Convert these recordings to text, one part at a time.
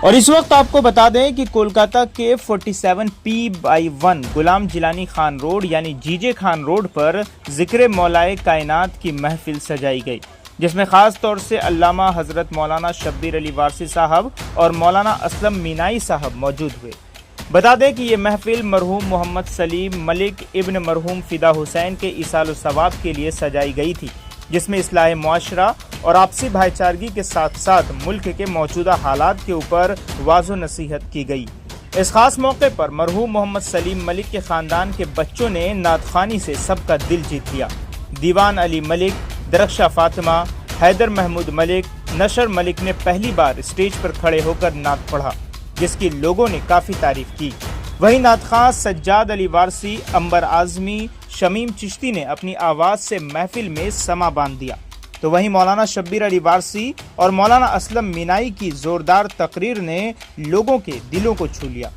और इस वक्त आपको बता दें कि कोलकाता के 47P/1 गुलाम जिलानी खान रोड यानी जीजे खान रोड पर जिक्र मौलाए कायनात की महफिल सजाई गई, जिसमें खास तौर से अल्लामा हजरत मौलाना शब्बीर अली वारसी साहब और मौलाना असलम मीनाई साहब मौजूद हुए। बता दें कि ये महफिल मरहूम मोहम्मद सलीम मलिक इब्न मरहूम फिदा हुसैन के इसाल सवाब के लिए सजाई गई थी, जिसमें इस्लाह मुआशरा और आपसी भाईचारगी के साथ साथ मुल्क के मौजूदा हालात के ऊपर वाज़ो नसीहत की गई। इस खास मौके पर मरहूम मोहम्मद सलीम मलिक के ख़ानदान के बच्चों ने नात ख़ानी से सबका दिल जीत लिया। दीवान अली मलिक, दरख्शा फातिमा, हैदर महमूद मलिक, नशर मलिक ने पहली बार स्टेज पर खड़े होकर नात पढ़ा, जिसकी लोगों ने काफ़ी तारीफ की। वहीं नात खां सज्जाद अली वारसी, अंबर आज़मी, शमीम चिश्ती ने अपनी आवाज़ से महफिल में समा बांध दिया। तो वहीं मौलाना शब्बीर अली वारसी और मौलाना असलम मीनाई की ज़ोरदार तकरीर ने लोगों के दिलों को छू लिया।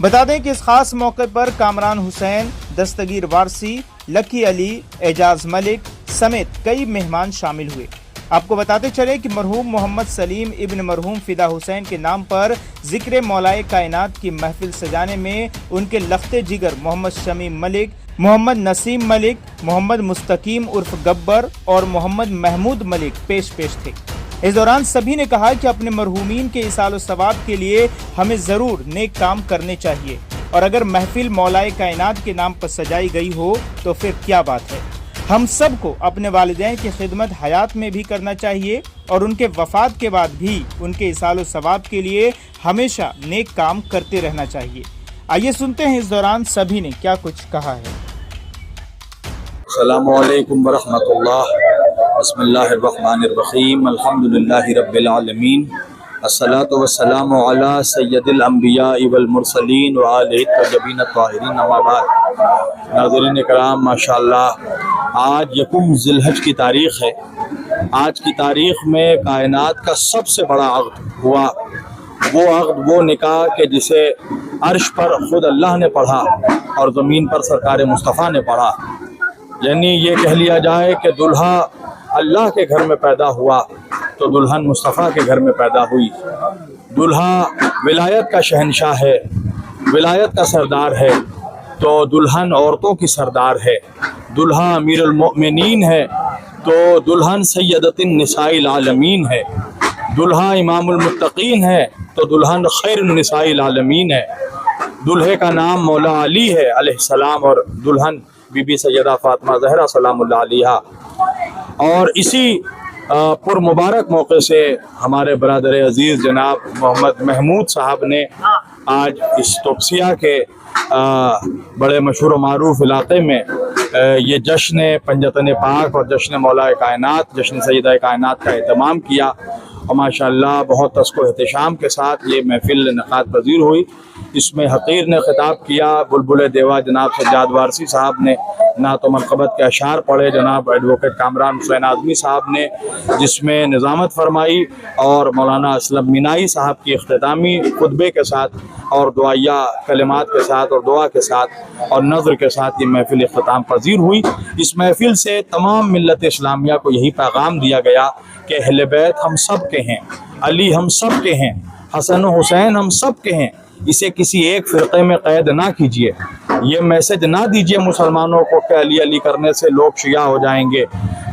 बता दें कि इस खास मौके पर कामरान हुसैन, दस्तगीर वारसी, लकी अली, एजाज मलिक समेत कई मेहमान शामिल हुए। आपको बताते चले कि मरहूम मोहम्मद सलीम इब्न मरहूम फिदा हुसैन के नाम पर जिक्र मौलाए कायनात की महफिल सजाने में उनके लख्ते जिगर मोहम्मद शमीम मलिक, मोहम्मद नसीम मलिक, मोहम्मद मुस्तकीम उर्फ गब्बर और मोहम्मद महमूद मलिक पेश थे। इस दौरान सभी ने कहा कि अपने मरहूमीन के इसाल सवाब के लिए हमें ज़रूर नेक काम करने चाहिए, और अगर महफिल मौलाए कायनात के नाम पर सजाई गई हो तो फिर क्या बात है। हम सबको अपने वालिदैन की खिदमत हयात में भी करना चाहिए और उनके वफ़ात के बाद भी उनके इसाल सवाब के लिए हमेशा नेक काम करते रहना चाहिए। आइए सुनते हैं इस दौरान सभी ने क्या कुछ कहा है। अस्सलामु अलैकुम वरहमतुल्लाह, बिस्मिल्लाहिर्रहमानिर्रहीम, अल्हम्दुलिल्लाहि रब्बिल आलमीन, अस्सलातु वस्सलामु अला सय्यदिल अंबिया वल मुरसलीन व आलिहि तय्यबीन ताहिरीन, अम्मा बाद। नाज़रीन इकराम, माशाअल्लाह आज यकुम ज़िलहज की तारीख़ है। आज की तारीख़ में कायनात का सबसे बड़ा अक़्द हुआ, वो अक़्द, वो निकाह के जिसे अर्श पर ख़ुद अल्लाह ने पढ़ा और ज़मीन पर सरकार मुस्तफ़ा ने पढ़ा। यानी ये कह लिया जाए कि दुल्हा अल्लाह के घर में पैदा हुआ तो दुल्हन मुस्तफ़ा के घर में पैदा हुई। दुल्हा विलायत का शहंशाह है, विलायत का सरदार है, तो दुल्हन औरतों की सरदार है। दुल्हा अमीरुल मोमिनीन है तो दुल्हन सैयदतिन निसाइल आलमीन है। दुल्हा इमामुल मुत्तकीन है तो दुल्हन खैरुन निसाइल आलमीन है। दुल्हे का नाम मौला अली है अलैहिस्सलाम और दुल्हन बीबी सैयदा फातिमा ज़हरा सलामुल्लाह अलैहा। और इसी पुरमुबारक मौके से हमारे बरादर अजीज़ जनाब मोहम्मद महमूद साहब ने आज इस तोपसिया के बड़े मशहूर व मारूफ इलाक़े में ये जश्न पंजतन पाक और जश्न मौलाए कायनात, जश्न सैयदा कायनात का एहतमाम किया और माशाअल्लाह बहुत तस्को एहतशाम के साथ ये महफिल इनक़ाद पज़ीर हुई। इसमें हक़ीर ने ख़िताब किया, बुलबुल देवा जनाब सज्जाद वारसी साहब ने नात व मनक़बत के अशार पढ़े, जनाब एडवोकेट कामरान हुसैन आज़मी साहब ने जिसमें निज़ामत फरमाई और मौलाना असलम मीनाई साहब की इख्तितामी खुतबे के साथ और दुआया कलिमात के साथ और दुआ के साथ और नज़र के साथ ये महफिल इख्तिताम पज़ीर हुई। इस महफिल से तमाम मिल्लत इस्लामिया को यही पैगाम दिया गया कि अहले बैत हम सब के हैं, अली हम सब के हैं, हसन हुसैन हम सब के हैं। इसे किसी एक फ़िरक़े में क़ैद ना कीजिए। ये मैसेज ना दीजिए मुसलमानों को कि अली अली करने से लोग शिया हो जाएंगे,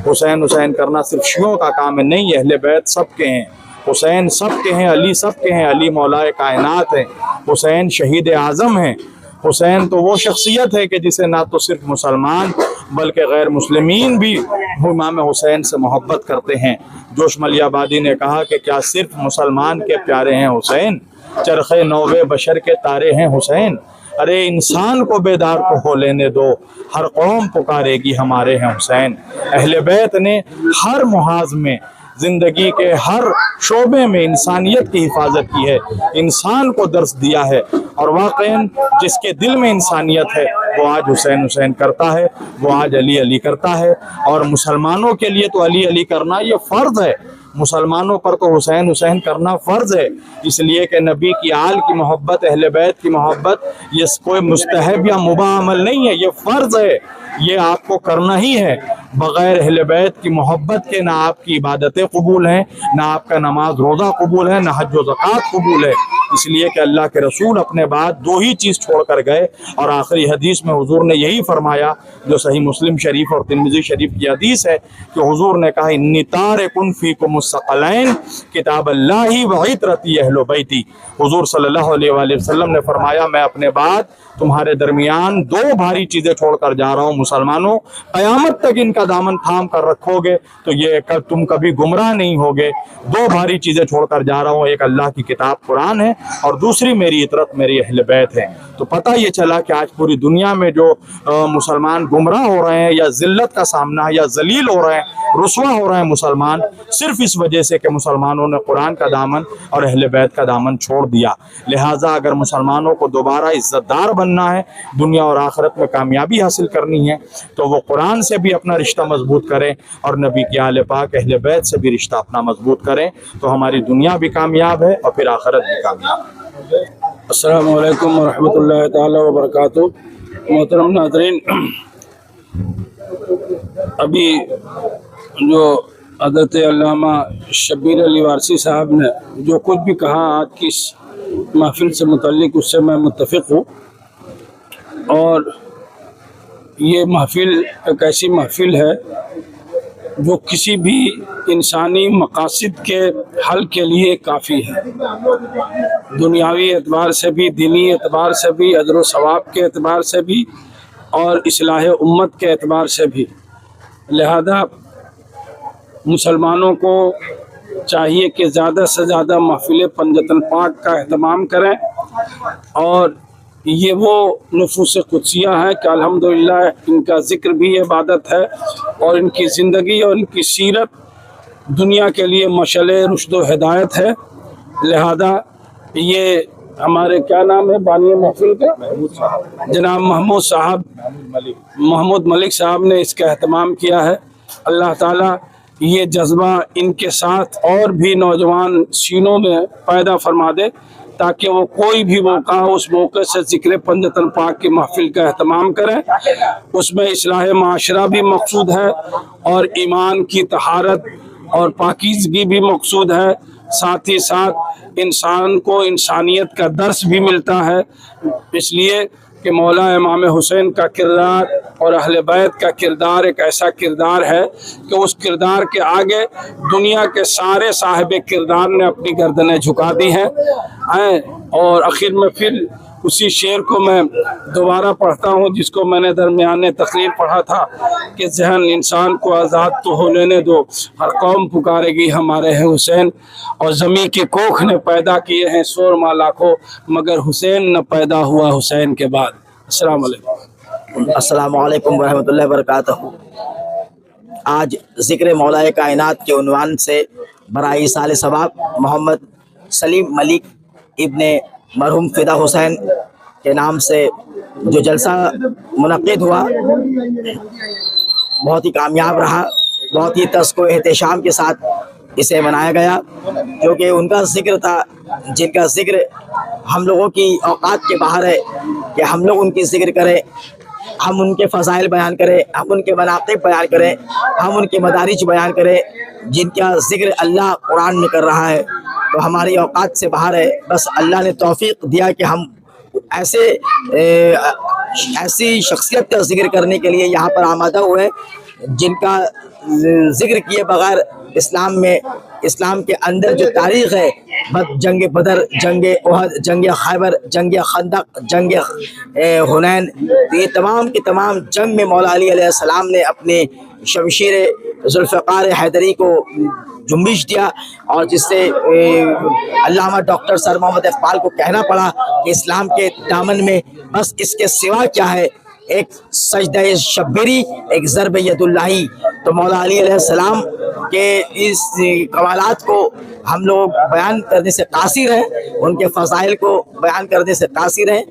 हुसैन हुसैन करना सिर्फ शियों का काम है। नहीं, अहले बैत सब के हैं, हुसैन सब के हैं, अली सब के हैं। अली मौलाए कायनात हैं, हुसैन शहीद आज़म हैं। हुसैन तो वो शख्सियत है कि जिसे ना तो सिर्फ मुसलमान बल्कि गैर मुस्लिमीन भी इमाम हुसैन से मोहब्बत करते हैं। जोश मलियाबादी ने कहा कि क्या सिर्फ मुसलमान के प्यारे हैं हुसैन, चरखे नौवे बशर के तारे हैं हुसैन। अरे इंसान को बेदार तो हो लेने दो, हर कौम पुकारेगी हमारे हैं हुसैन। अहले बैत ने हर मुहाज में, ज़िंदगी के हर शोबे में इंसानियत की हिफाजत की है, इंसान को दर्स दिया है और वाक़ईन जिसके दिल में इंसानियत है वो आज हुसैन हुसैन करता है, वो आज अली अली करता है। और मुसलमानों के लिए तो अली अली करना ये फ़र्ज़ है, मुसलमानों पर तो हुसैन हुसैन करना फ़र्ज़ है। इसलिए कि नबी की आल की मोहब्बत, अहले बैत की मोहब्बत ये कोई मुस्तहब या मुबाह अमल नहीं है, ये फ़र्ज़ है। ये आपको करना ही है। बग़ैर अहले बैत की मोहब्बत के ना आपकी इबादतें कबूल हैं, ना आपका नमाज रोज़ा कबूल है, ना हज व ज़कात कबूल है। इसलिए कि अल्लाह के रसूल अपने बाद दो ही चीज़ छोड़ कर गए, और आखिरी हदीस में हुजूर ने यही फरमाया, जो सही मुस्लिम शरीफ और तिरमिज़ी शरीफ की हदीस है, कि हुजूर ने कहा, इन्नी तारिकुन फीकुमुस सक़लैन किताबल्लाहि व इतरती अहले बैती। हुजूर सल्लल्लाहु अलैहि वसल्लम ने फरमाया, मैं अपने बाद तुम्हारे दरमियान दो भारी चीज़ें छोड़कर जा रहा हूँ मुसलमानों, क़यामत तक इनका दामन थाम कर रखोगे तो ये तुम कभी गुमराह नहीं होगे। दो भारी चीज़ें छोड़कर जा रहा हूँ, एक अल्लाह की किताब कुरान है, और दूसरी मेरी इतरत, मेरी अहले बैत है। तो पता ये चला कि आज पूरी दुनिया में जो मुसलमान गुमराह हो रहे हैं, या ज़िल्लत का सामना है, या जलील हो रहे हैं, रुसवा हो रहे हैं मुसलमान, सिर्फ इस वजह से कि मुसलमानों ने कुरान का दामन और अहले बैत का दामन छोड़ दिया। लिहाजा अगर मुसलमानों को दोबारा इज्जतदार बनना है, दुनिया और आखिरत में कामयाबी हासिल करनी है, तो वो कुरान से भी अपना रिश्ता मजबूत करें, और नबी की आले पाक अहले बैत से भी रिश्ता अपना मजबूत करें, तो हमारी दुनिया भी कामयाब है और फिर आखिरत भी कामयाब है। अस्सलामु अलैकुम वरहमतुल्लाहि ताला व बरकातुहू। मोहतरम नाज़रीन, अभी जो हज़रत अल्लामा शब्बीर अली वारसी साहब ने जो कुछ भी कहा आज की इस महफिल से मुतल्लिक़, उससे मैं मुत्तफ़िक़ हूँ। और ये महफिल एक ऐसी महफिल है जो किसी भी इंसानी मकासद के हल के लिए काफ़ी है, दुनियावी एतबार से भी, दीनी एतबार से भी, अजर व सवाब के एतबार से भी, और इस्लाह उम्मत के एतबार से भी। लिहाजा मुसलमानों को चाहिए कि ज़्यादा से ज़्यादा महफिल पंजतन पाक का एहतमाम करें, और ये वो नफूस कुदसिया है कि अल्हम्दुलिल्लाह इनका ज़िक्र भी इबादत है, और इनकी ज़िंदगी और इनकी सीरत दुनिया के लिए मशअले रुश्द व हिदायत है। लिहाजा ये हमारे क्या नाम है बानी महफिल के, जनाब महमूद मलिक साहब ने इसका एहतमाम किया है। अल्लाह ताला ये जज्बा इनके साथ और भी नौजवान सीनों में पैदा फरमा दे, ताकि वो कोई भी मौका हो उस मौके से ज़िक्र पंजतन पाक की महफिल का एहतमाम करें। उसमें इस्लाह माशरा भी मकसूद है, और ईमान की तहारत और पाकीज़गी भी मकसूद है। साथ ही साथ इंसान को इंसानियत का दर्स भी मिलता है, इसलिए कि मौला इमाम हुसैन का किरदार और अहले बैत का किरदार एक ऐसा किरदार है कि उस किरदार के आगे दुनिया के सारे साहिब किरदार ने अपनी गर्दनें झुका दी हैं। और आखिर में फिर उसी शेर को मैं दोबारा पढ़ता हूँ, जिसको मैंने दरमियान तकरीर पढ़ा था कि जहन इंसान को आज़ाद तो हो लेने दो, हर कौम पुकारेगी हमारे हैं हुसैन, और ज़मी की कोख ने पैदा किए हैं शोर माँ लाखों, मगर हुसैन न पैदा हुआ हुसैन के बाद। अस्सलाम वालेकुम वरहमतुल्लाहि वबरकातुहू। आज ज़िक्र मौलाए कायनात के उन्वान से बराई साल सवाब मोहम्मद सलीम मलिक इब्ने मरहूम फ़िदा हुसैन के नाम से जो जलसा मुनक़िद हुआ, बहुत ही कामयाब रहा, बहुत ही तस्को एहतशाम के साथ इसे मनाया गया, क्योंकि उनका ज़िक्र था जिनका ज़िक्र हम लोगों की औकात के बाहर है कि हम लोग उनकी ज़िक्र करें, हम उनके फ़ज़ाइल बयान करें, हम उनके मनाक़िब बयान करें, हम उनके मदारिज बयान करें, जिनका ज़िक्र अल्लाह कुरान में कर रहा है। तो हमारी औकात से बाहर है। बस अल्लाह ने तौफ़ीक़ दिया कि हम ऐसी शख्सियत का ज़िक्र करने के लिए यहाँ पर आमादा हुए, जिनका ज़िक्र किए बग़ैर इस्लाम के अंदर जो तारीख़ है, जंग बदर, जंग उहद, जंग खैबर, जंग खंदक, जंग हुनैन, तो ये तमाम की तमाम जंग में मौला अली अलैहिस्सलाम ने अपने शमशीर ज़ुल्फ़िकार हैदरी को जुम्बिश दिया, और जिससे अल्लामा डॉक्टर सर मोहम्मद इक़बाल को कहना पड़ा कि इस्लाम के दामन में बस इसके सिवा क्या है, एक सजदा शब्बीरी, एक ज़रब यदुल्लाही। तो मौला अली अलैहिस्सलाम के इस कमालात को हम लोग बयान करने से कासिर हैं, उनके फ़ज़ाइल को बयान करने से कासिर हैं,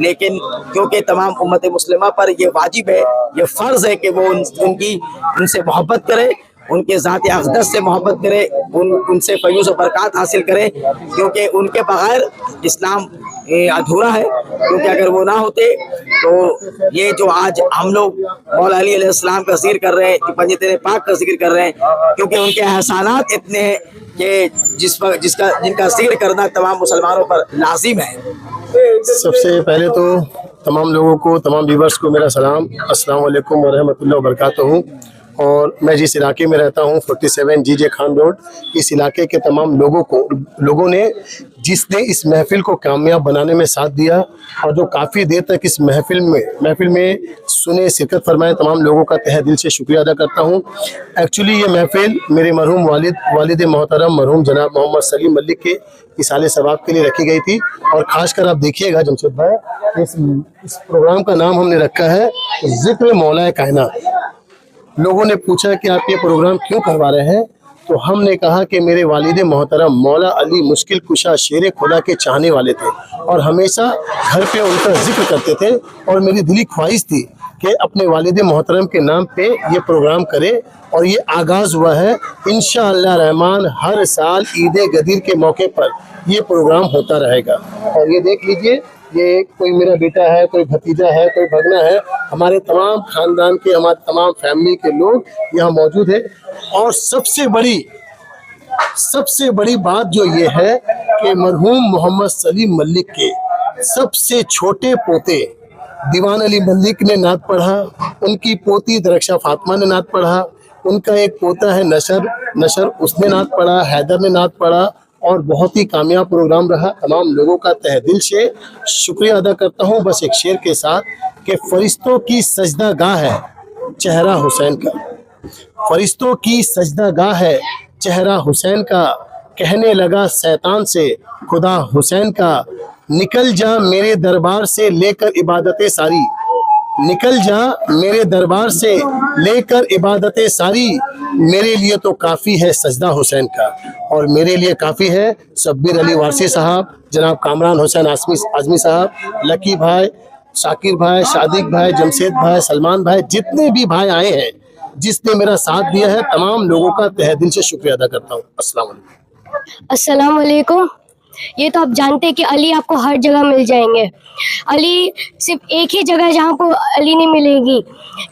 लेकिन क्योंकि तमाम उम्मत मुस्लिमा पर ये वाजिब है, ये फ़र्ज़ है कि वो उनसे मोहब्बत करे, उनके ज़ात अक़दस से मोहब्बत करे, उनसे फ़यूज़ व बरक़ात हासिल करें, क्योंकि उनके बग़ैर इस्लाम अधूरा है। क्योंकि अगर वो ना होते तो ये जो आज हम लोग मौला अली अलैहिस्सलाम का जिक्र कर रहे हैं, पंजतन पाक का जिक्र कर रहे हैं, क्योंकि उनके एहसानात इतने हैं कि जिनका जिक्र करना तमाम मुसलमानों पर लाजिम है। सबसे पहले तो तमाम लोगों को, तमाम व्यूवर्स को मेरा सलाम, अस्सलाम वालेकुम व रहमतुल्लाहि व बरकातहू। और मैं जिस इलाके में रहता हूँ 47 जीजे खान रोड, इस इलाके के तमाम लोगों ने जिसने इस महफिल को कामयाब बनाने में साथ दिया और जो काफ़ी देर तक इस महफिल में सुने, शिरकत फरमाए, तमाम लोगों का तहे दिल से शुक्रिया अदा करता हूँ। एक्चुअली ये महफिल मेरे मरहूम वालिद मोहतरम मरहूम जनाब मोहम्मद सलीम मलिक के इसाले सवाब के लिए रखी गई थी। और ख़ासकर आप देखिएगा जमशेद भाई, इस प्रोग्राम का नाम हमने रखा है ज़िक्र मौला कायनात। लोगों ने पूछा कि आप ये प्रोग्राम क्यों करवा रहे हैं, तो हमने कहा कि मेरे वालिद मोहतरम मौला अली मुश्किल कुशा शेर खुदा के चाहने वाले थे और हमेशा घर पे उनका जिक्र करते थे। और मेरी दिली ख्वाहिश थी कि अपने वालिद मोहतरम के नाम पे ये प्रोग्राम करें, और ये आगाज़ हुआ है। इंशाअल्लाह रहमान हर साल ईद गदीर के मौके पर ये प्रोग्राम होता रहेगा। और ये देख लीजिए, ये कोई मेरा बेटा है, कोई भतीजा है, कोई भगना है, हमारे तमाम खानदान के, हमारे तमाम फैमिली के लोग यहाँ मौजूद है। और सबसे बड़ी बात जो ये है कि मरहूम मोहम्मद सलीम मलिक के सबसे छोटे पोते दीवान अली मलिक ने नात पढ़ा, उनकी पोती दरक्षा फातिमा ने नात पढ़ा, उनका एक पोता है नशर उसने नात पढ़ा, हैदर ने नात पढ़ा, और बहुत ही कामयाब प्रोग्राम रहा। तमाम लोगों का तहे दिल से शुक्रिया अदा करता हूँ। बस एक शेर के साथ कि फरिश्तों की सजदा गाह है चेहरा हुसैन का, फरिश्तों की सजदा गाह है चेहरा हुसैन का, कहने लगा शैतान से खुदा हुसैन का, निकल जा मेरे दरबार से लेकर इबादतें सारी, निकल जा मेरे दरबार से लेकर इबादतें सारी, मेरे लिए तो काफ़ी है सजदा हुसैन का, और मेरे लिए काफ़ी है शब्बीर अली वारसी साहब, जनाब कामरान हुसैन आज़मी साहब, लकी भाई, शाकिर भाई, सादिक भाई, जमशेद भाई, सलमान भाई, जितने भी भाई आए हैं, जिसने मेरा साथ दिया है, तमाम लोगों का तहे दिल से शुक्रिया अदा करता हूँ। अस्सलाम वालेकुम। ये तो आप जानते हैं कि अली आपको हर जगह मिल जाएंगे। अली सिर्फ एक ही जगह जहाँ को अली नहीं मिलेगी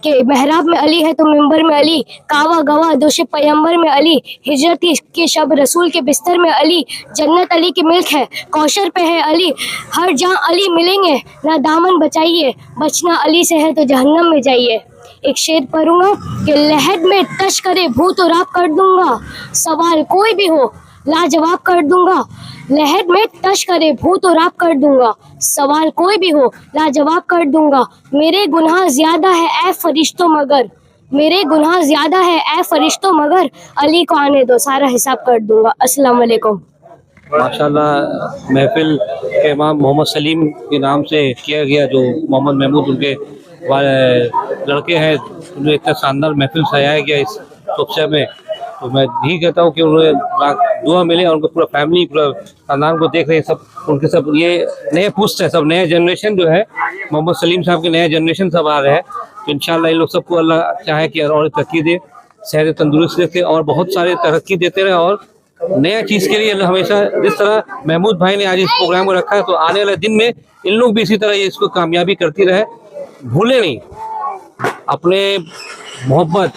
कि महराब में अली है तो मिंबर में अली, कावा गवा दोशे पैगंबर में अली, हिजरत के शब रसूल के बिस्तर में अली, जन्नत अली की मिल्क है, कौशर पे है अली, हर जहाँ अली मिलेंगे, ना दामन बचाइए, बचना अली से है तो जहन्नम में जाइए। एक शेर पढ़ूंगा कि लहद में तश करे भूत और राप कर दूंगा, सवाल कोई भी हो लाजवाब कर दूंगा, लहद में तश करे भूत और राप कर दूंगा, सवाल कोई भी हो लाजवाब कर दूंगा, मेरे गुनाह ज्यादा है ए फरिश्तों मगर, मेरे गुनाह ज्यादा है ए फरिश्तों मगर, अली को आने दो सारा हिसाब कर दूंगा। अस्सलाम वालेकुम। माशाल्लाह महफिल के इमाम मोहम्मद सलीम के नाम से किया गया, जो मोहम्मद महमूद उनके लड़के हैं, उन्हें इतना शानदार महफिल सजाया गया इस तोबसे में। तो मैं यही कहता हूँ कि उन्हें दुआ मिले और उनका पूरा फैमिली, पूरा खानदान को देख रहे हैं सब, उनके सब ये नए पुस्त है, सब नया जनरेशन जो है, मोहम्मद सलीम साहब के नया जनरेशन सब आ रहे हैं। तो इंशाल्लाह इन लोग सबको अल्लाह चाहे कि और तरक्की दे, सेहत तंदुरुस्त देते और बहुत सारे तरक्की देते रहे, और नया चीज़ के लिए हमेशा जिस तरह महमूद भाई ने आज इस प्रोग्राम को रखा है, तो आने वाले दिन में इन लोग भी इसी तरह इसको कामयाबी करती रहे। भूले नहीं अपने मोहब्बत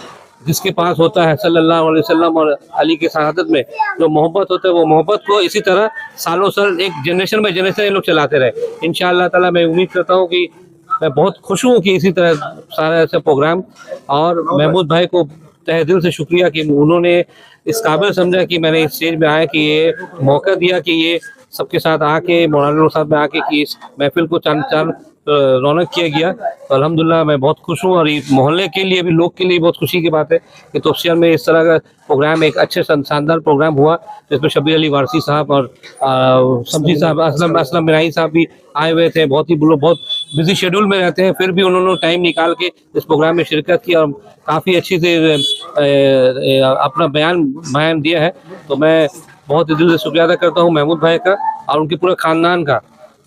जिसके पास होता है सल्लल्लाहु अलैहि वसल्लम और अली के शहादत में जो मोहब्बत होता है, वो मोहब्बत को इसी तरह सालों साल एक जनरेशन बाई जनरेशन ये लोग चलाते रहे। इंशाअल्लाह ताला मैं उम्मीद करता हूँ कि मैं बहुत खुश हूँ कि इसी तरह सारा ऐसा प्रोग्राम, और महमूद भाई को तहे दिल से शुक्रिया कि उन्होंने इस काबिल समझा कि मैंने इस स्टेज में आया, कि ये मौका दिया कि ये सबके साथ आके मौलाना के साथ में आके कि इस महफिल को चांद रौनक किया गया। तो अल्हम्दुलिल्लाह मैं बहुत खुश हूँ, और इस मोहल्ले के लिए भी, लोग के लिए बहुत खुशी की बात है कि तोबसिया में इस तरह का प्रोग्राम, एक अच्छे शानदार प्रोग्राम हुआ, जिसमें शब्बीर अली वारसी साहब और समझी साहब, असलम मिराई साहब भी आए हुए थे। बहुत बिजी शेड्यूल में रहते हैं, फिर भी उन्होंने टाइम निकाल के इस प्रोग्राम में शिरकत की और काफ़ी अच्छी से अपना बयान दिया है। तो मैं बहुत ही दिल से शुक्रिया अदा करता हूँ महमूद भाई का और उनके पूरे ख़ानदान का,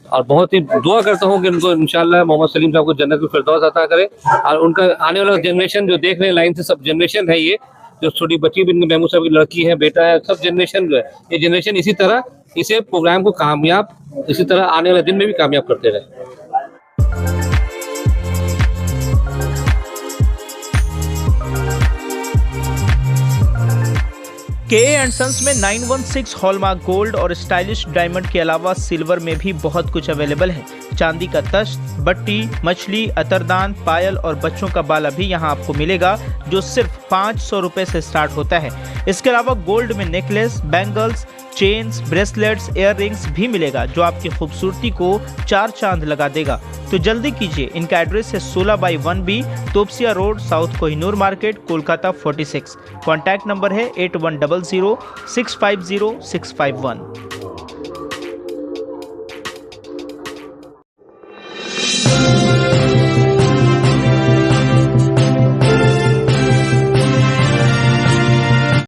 और बहुत ही दुआ करता हूँ कि उनको इंशाल्लाह मोहम्मद सलीम साहब को जन्नत की फिरदौस अता करे, और उनका आने वाला जनरेशन जो देख रहे हैं लाइन से, सब जनरेशन है ये, जो छोटी बच्ची भी महमूद साहब की लड़की है, बेटा है, सब जनरेशन जो है, ये जनरेशन इसी तरह इसे प्रोग्राम को कामयाब, इसी तरह आने वाले दिन में भी कामयाब करते रहे। के एंड सन्स में 916 हॉलमार्क गोल्ड और स्टाइलिश डायमंड के अलावा सिल्वर में भी बहुत कुछ अवेलेबल है। चांदी का तश्त, बट्टी, मछली, अतरदान, पायल और बच्चों का बाला भी यहाँ आपको मिलेगा, जो सिर्फ 500 रुपए से स्टार्ट होता है। इसके अलावा गोल्ड में necklace, bangles, chains, bracelets, ear rings भी मिलेगा, जो आपकी खूबसूरती को 4 चांद लगा देगा। तो जल्दी कीजिए, इनका एड्रेस है 16/1B, Topsia road, south Kohinoor market, Kolkata 46। Contact number है 8100 650 651।